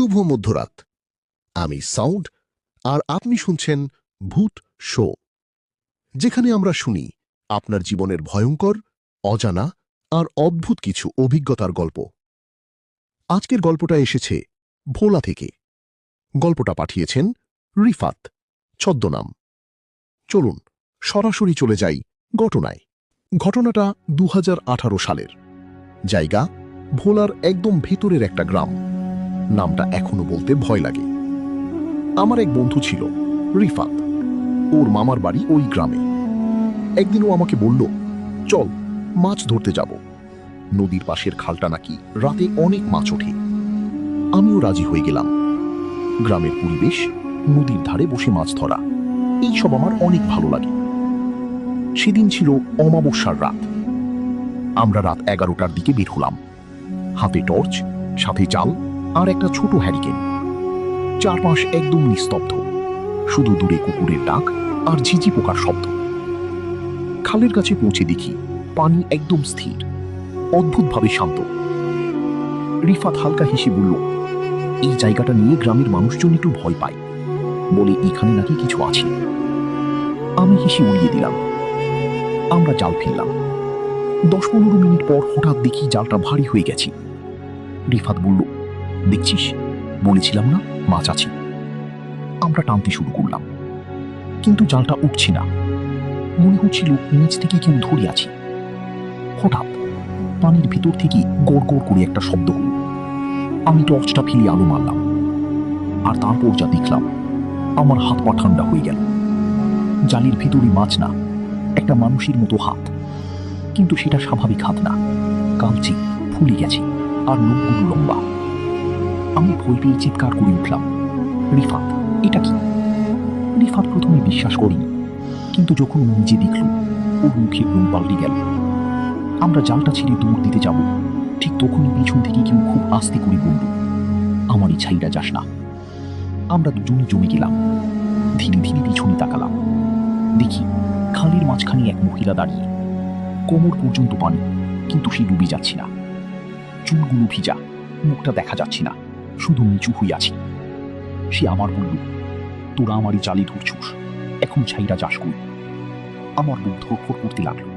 শুভ মধ্যরাত। আমি সাউন্ড, আর আপনি শুনছেন ভূত শো, যেখানে আমরা শুনি আপনার জীবনের ভয়ঙ্কর, অজানা আর অদ্ভুত কিছু অভিজ্ঞতার গল্প। আজকের গল্পটা এসেছে ভোলা থেকে। গল্পটা পাঠিয়েছেন রিফাত, ছদ্মনাম। চলুন সরাসরি চলে যাই ঘটনায়। ঘটনাটা 2018 সালের। জায়গা ভোলার একদম ভেতরের একটা গ্রাম। নামটা এখনো বলতে ভয় লাগে। আমার এক বন্ধু ছিল রিফাত। ওর মামার বাড়ি ওই গ্রামে। একদিন ও আমাকে বলল, চল মাছ ধরতে যাব। নদীর পাশের খালটা নাকি রাতে অনেক মাছ ওঠে। আমিও রাজি হয়ে গেলাম। গ্রামের পরিবেশ, নদীর ধারে বসে মাছ ধরা, এইসব আমার অনেক ভালো লাগে। সেদিন ছিল অমাবস্যার রাত। আমরা রাত 11টার দিকে বের হলাম। হাতে টর্চ, সাথে জাল আর একটা ছোট হ্যারিকেন। চারপাশ একদম নিস্তব্ধ, শুধু দূরে কুকুরের ডাক আর ঝিঝি পোকার শব্দ। খালের কাছে পৌঁছে দেখি পানি একদম স্থির, অদ্ভুতভাবে শান্ত। রিফাত হালকা হেসে বলল, এই জায়গাটা নিয়ে গ্রামের মানুষজন একটু ভয় পায়, বলে এখানে নাকি কিছু আছে। আমি হেসে উড়িয়ে দিলাম। আমরা জাল ফেললাম। 10-15 মিনিট পর হঠাৎ দেখি জালটা ভারী হয়ে গেছে। রিফাত বলল, দেখছিস, বলেছিলাম না মাছ আছে। আমরা টানতে শুরু করলাম, কিন্তু জালটা উঠছে না। মনে হচ্ছিল নিচ থেকে কেউ ধরে আছে। হঠাৎ পানির ভিতর থেকে গড় গড় করে একটা শব্দ হল। আমি টর্চটা ফেলে আলো মারলাম, আর তারপর যা দেখলাম, আমার হাত পা ঠান্ডা হয়ে গেল। জালের ভিতরে মাছ না, একটা মানুষের মতো হাত, কিন্তু সেটা স্বাভাবিক হাত না, কালচে, ফুলে গেছে, আর নখগুলো লম্বা। আমি ভয় পেয়ে চিৎকার করে উঠলাম, রিফাত, এটা কি? রিফাত প্রথমে বিশ্বাস করেনি, কিন্তু যখন ও নিজে দেখল, ওর মুখের রং পাল্টে গেল। আমরা জালটা ছেড়ে দৌড় দিতে যাব, ঠিক তখনই পিছন থেকে কেউ খুব আস্তে করে বলল, আমার এই ছাইটা যাস না। আমরা দুজনই জমে গেলাম। ধীরে ধীরে পিছনে তাকালাম। দেখি খালের মাঝখানে এক মহিলা দাঁড়িয়ে, কোমর পর্যন্ত পানি, কিন্তু সে ডুবে যাচ্ছে না। চুলগুলো ভিজা, মুখটা দেখা যাচ্ছে না, শুধু নিচু হয়ে আছে। সে আবার বলল, তোরা আমারই জালে ধরছুস, এখন ছাইরা যাস কই? আমার বুক ধরফর করতে লাগলো।